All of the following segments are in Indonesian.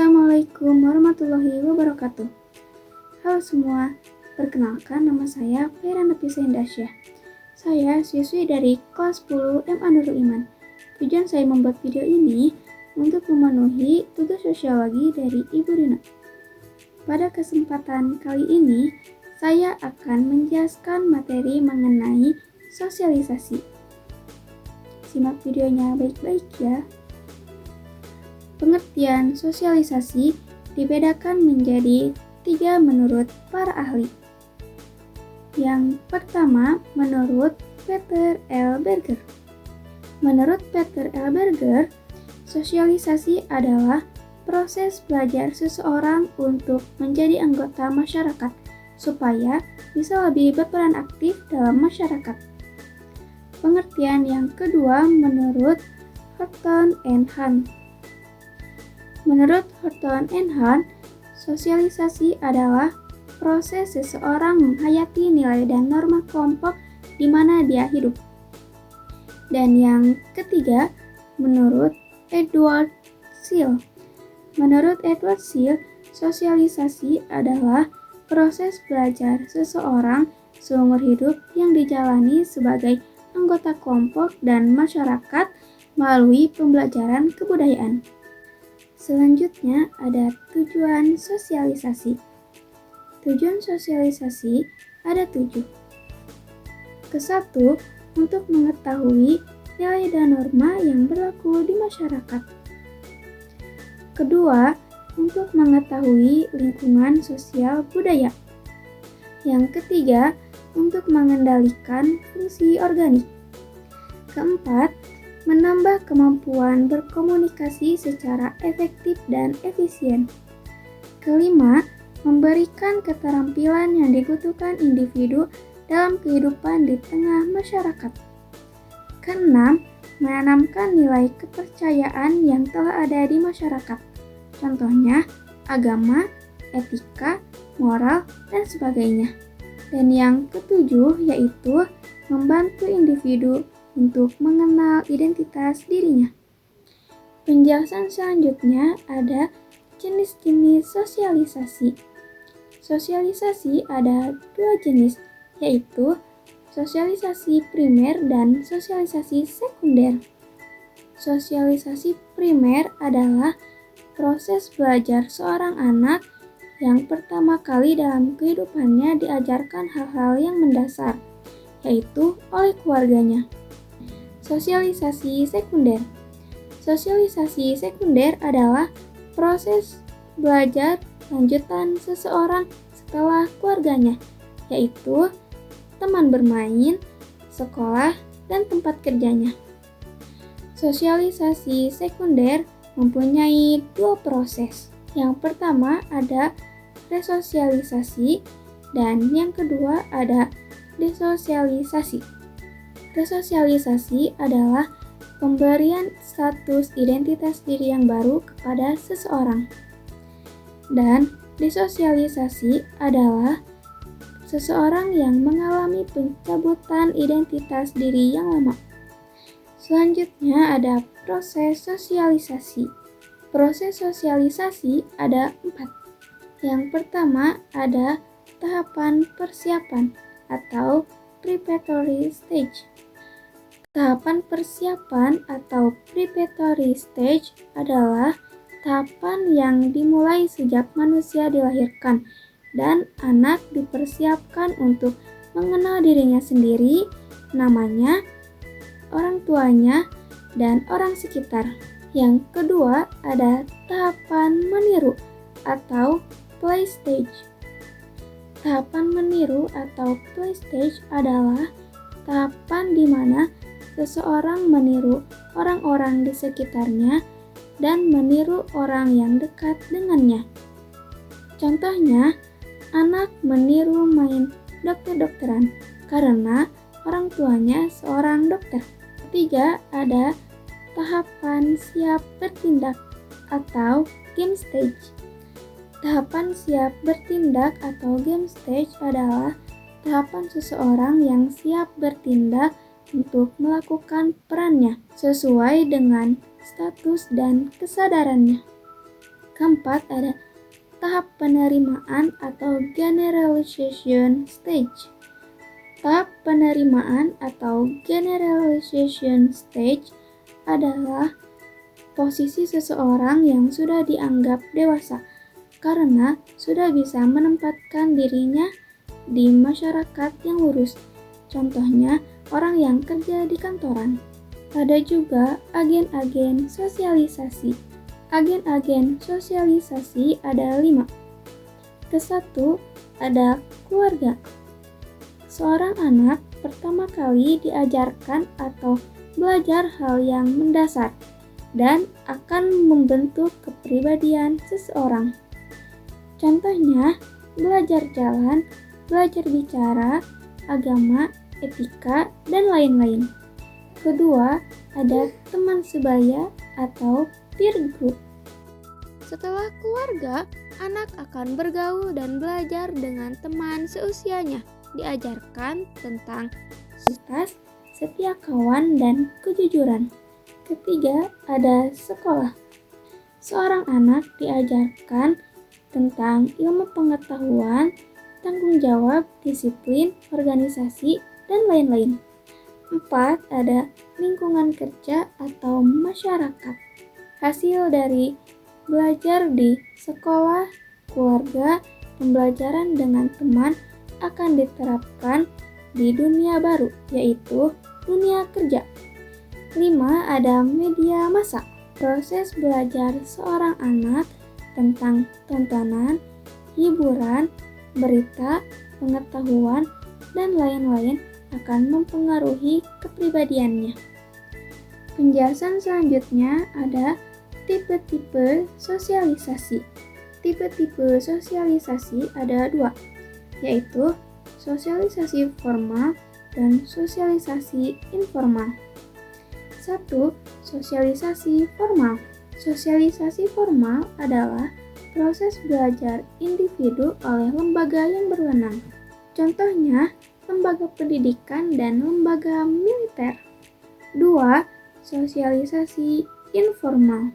Assalamualaikum warahmatullahi wabarakatuh. Halo semua, perkenalkan nama saya Fera Nafisa Indasyah. Saya siswi dari kelas 10 MA Nurul Iman. Tujuan saya membuat video ini untuk memenuhi tugas sosiologi dari Ibu Rina. Pada kesempatan kali ini, saya akan menjelaskan materi mengenai sosialisasi. Simak videonya baik-baik ya. Pengertian sosialisasi dibedakan menjadi 3 menurut para ahli. Yang pertama, menurut Peter L. Berger. Menurut Peter L. Berger, sosialisasi adalah proses belajar seseorang untuk menjadi anggota masyarakat supaya bisa lebih berperan aktif dalam masyarakat. Pengertian yang kedua menurut Horton and Hunt. Menurut Horton and Hunt, sosialisasi adalah proses seseorang menghayati nilai dan norma kelompok di mana dia hidup. Dan yang ketiga, menurut Edward Seal. Menurut Edward Seal, sosialisasi adalah proses belajar seseorang seumur hidup yang dijalani sebagai anggota kelompok dan masyarakat melalui pembelajaran kebudayaan. Selanjutnya ada tujuan sosialisasi. Tujuan sosialisasi ada 7. Ke-1, untuk mengetahui nilai dan norma yang berlaku di masyarakat. Kedua, untuk mengetahui lingkungan sosial budaya. Yang ketiga, untuk mengendalikan fungsi organik. Keempat, menambah kemampuan berkomunikasi secara efektif dan efisien. Kelima, memberikan keterampilan yang dibutuhkan individu dalam kehidupan di tengah masyarakat. Keenam, menanamkan nilai kepercayaan yang telah ada di masyarakat. Contohnya, agama, etika, moral, dan sebagainya. Dan yang ketujuh yaitu membantu individu untuk mengenal identitas dirinya. Penjelasan selanjutnya ada jenis-jenis sosialisasi. Sosialisasi ada 2 jenis, yaitu sosialisasi primer dan sosialisasi sekunder. Sosialisasi primer adalah proses belajar seorang anak yang pertama kali dalam kehidupannya diajarkan hal-hal yang mendasar, yaitu oleh keluarganya. Sosialisasi sekunder. Sosialisasi sekunder adalah proses belajar lanjutan seseorang setelah keluarganya, yaitu teman bermain, sekolah, dan tempat kerjanya. Sosialisasi sekunder mempunyai 2 proses. Yang pertama ada resosialisasi dan yang kedua ada desosialisasi. Resosialisasi adalah pemberian status identitas diri yang baru kepada seseorang. Dan desosialisasi adalah seseorang yang mengalami pencabutan identitas diri yang lama. Selanjutnya ada proses sosialisasi. Proses sosialisasi ada 4. Yang pertama ada tahapan persiapan atau preparatory stage. Tahapan persiapan atau preparatory stage adalah tahapan yang dimulai sejak manusia dilahirkan dan anak dipersiapkan untuk mengenal dirinya sendiri, namanya, orang tuanya, dan orang sekitar. Yang kedua ada tahapan meniru atau play stage. Tahapan meniru atau play stage adalah tahapan di mana seseorang meniru orang-orang di sekitarnya dan meniru orang yang dekat dengannya. Contohnya, anak meniru main dokter-dokteran karena orang tuanya seorang dokter. Ketiga, ada tahapan siap bertindak atau game stage. Tahapan siap bertindak atau game stage adalah tahapan seseorang yang siap bertindak untuk melakukan perannya sesuai dengan status dan kesadarannya. Keempat, ada tahap penerimaan atau generalization stage. Tahap penerimaan atau generalization stage adalah posisi seseorang yang sudah dianggap dewasa karena sudah bisa menempatkan dirinya di masyarakat yang lurus. Contohnya, orang yang kerja di kantoran. Ada juga agen-agen sosialisasi. Agen-agen sosialisasi ada 5. Kesatu, ada keluarga. Seorang anak pertama kali diajarkan atau belajar hal yang mendasar dan akan membentuk kepribadian seseorang. Contohnya, belajar jalan, belajar bicara, agama, etika, dan lain-lain. Kedua, ada teman sebaya atau peer group. Setelah keluarga, anak akan bergaul dan belajar dengan teman seusianya. Diajarkan tentang loyalitas, setia kawan, dan kejujuran. Ketiga, ada sekolah. Seorang anak diajarkan tentang ilmu pengetahuan, tanggung jawab, disiplin, organisasi, dan lain-lain. 4, ada lingkungan kerja atau masyarakat. Hasil dari belajar di sekolah, keluarga, pembelajaran dengan teman akan diterapkan di dunia baru, yaitu dunia kerja. 5, ada media massa. Proses belajar seorang anak tentang tontonan, hiburan, berita, pengetahuan, dan lain-lain akan mempengaruhi kepribadiannya. Penjelasan selanjutnya ada tipe-tipe sosialisasi. Tipe-tipe sosialisasi ada 2, yaitu sosialisasi formal dan sosialisasi informal. 1. Sosialisasi formal. Sosialisasi formal adalah proses belajar individu oleh lembaga yang berwenang. Contohnya, lembaga pendidikan dan lembaga militer. 2. Sosialisasi informal.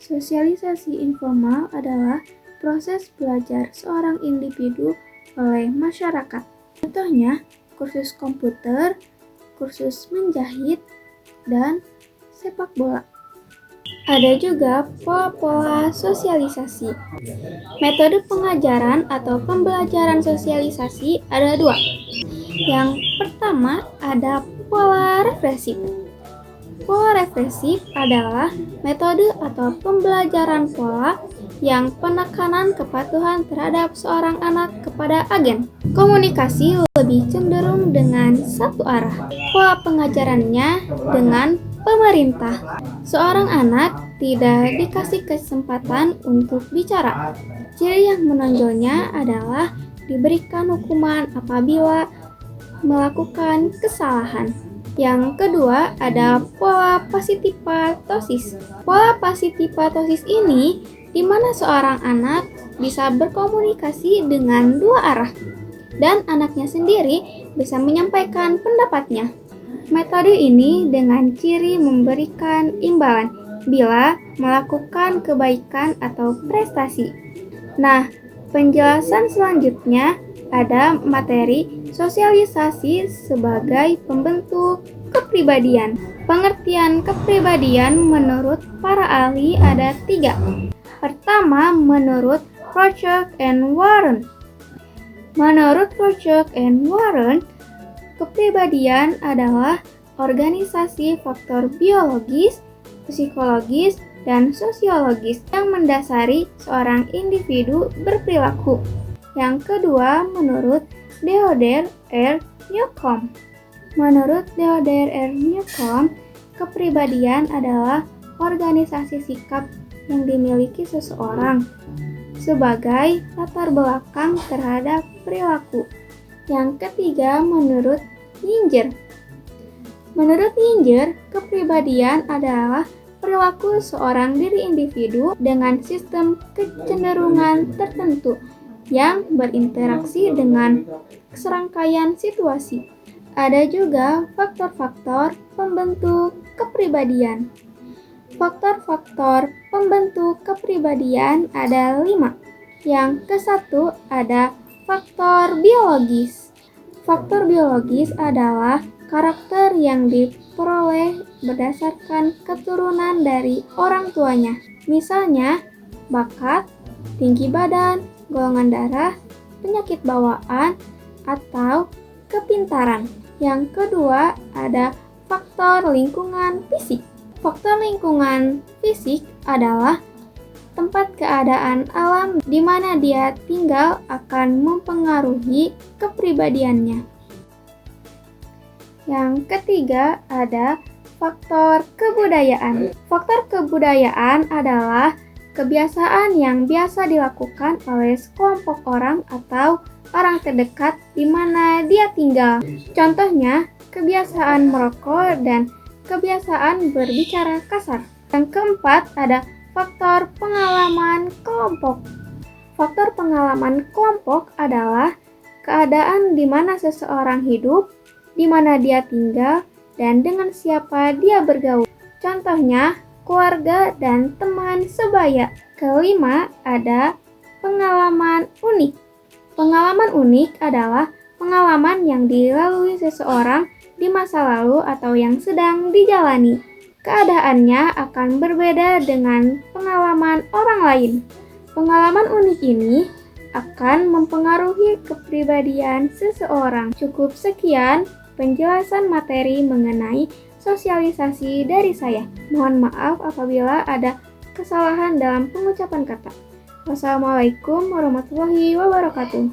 Sosialisasi informal adalah proses belajar seorang individu oleh masyarakat. Contohnya, kursus komputer, kursus menjahit, dan sepak bola. Ada juga pola-pola sosialisasi. Metode pengajaran atau pembelajaran sosialisasi ada 2. Yang pertama ada pola refresif. Pola refresif adalah metode atau pembelajaran pola yang penekanan kepatuhan terhadap seorang anak kepada agen. Komunikasi lebih cenderung dengan satu arah. Pola pengajarannya dengan pemerintah. Seorang anak tidak dikasih kesempatan untuk bicara. Ciri yang menonjolnya adalah diberikan hukuman apabila melakukan kesalahan. Yang kedua ada pola pasifipatosis. Pola pasifipatosis ini di mana seorang anak bisa berkomunikasi dengan 2 arah dan anaknya sendiri bisa menyampaikan pendapatnya. Metode ini dengan ciri memberikan imbalan bila melakukan kebaikan atau prestasi. Nah, penjelasan selanjutnya ada materi sosialisasi sebagai pembentuk kepribadian. Pengertian kepribadian menurut para ahli ada 3. Pertama, menurut Rochuk and Warren. Menurut Rochuk and Warren, kepribadian adalah organisasi faktor biologis, psikologis, dan sosiologis yang mendasari seorang individu berperilaku. Yang kedua, menurut Theodore R. Newcomb. Menurut Theodore R. Newcomb, kepribadian adalah organisasi sikap yang dimiliki seseorang sebagai latar belakang terhadap perilaku. Yang ketiga, menurut Yinger. Menurut Yinger, kepribadian adalah perilaku seorang diri individu dengan sistem kecenderungan tertentu yang berinteraksi dengan serangkaian situasi. Ada juga faktor-faktor pembentuk kepribadian. Faktor-faktor membentuk kepribadian ada 5. Yang ke-1 ada faktor biologis. Faktor biologis adalah karakter yang diperoleh berdasarkan keturunan dari orang tuanya. Misalnya, bakat, tinggi badan, golongan darah, penyakit bawaan, atau kepintaran. Yang kedua ada faktor lingkungan fisik. Faktor lingkungan fisik adalah tempat keadaan alam di mana dia tinggal akan mempengaruhi kepribadiannya. Yang ketiga ada faktor kebudayaan. Faktor kebudayaan adalah kebiasaan yang biasa dilakukan oleh sekelompok orang atau orang terdekat di mana dia tinggal. Contohnya, kebiasaan merokok dan kebiasaan berbicara kasar. Yang keempat ada faktor pengalaman kelompok. Faktor pengalaman kelompok adalah keadaan di mana seseorang hidup, di mana dia tinggal, dan dengan siapa dia bergaul. Contohnya, keluarga dan teman sebaya. Kelima, ada pengalaman unik. Pengalaman unik adalah pengalaman yang dilalui seseorang di masa lalu atau yang sedang dijalani. Keadaannya akan berbeda dengan pengalaman orang lain. Pengalaman unik ini akan mempengaruhi kepribadian seseorang. Cukup sekian penjelasan materi mengenai sosialisasi dari saya. Mohon maaf apabila ada kesalahan dalam pengucapan kata. Wassalamualaikum warahmatullahi wabarakatuh.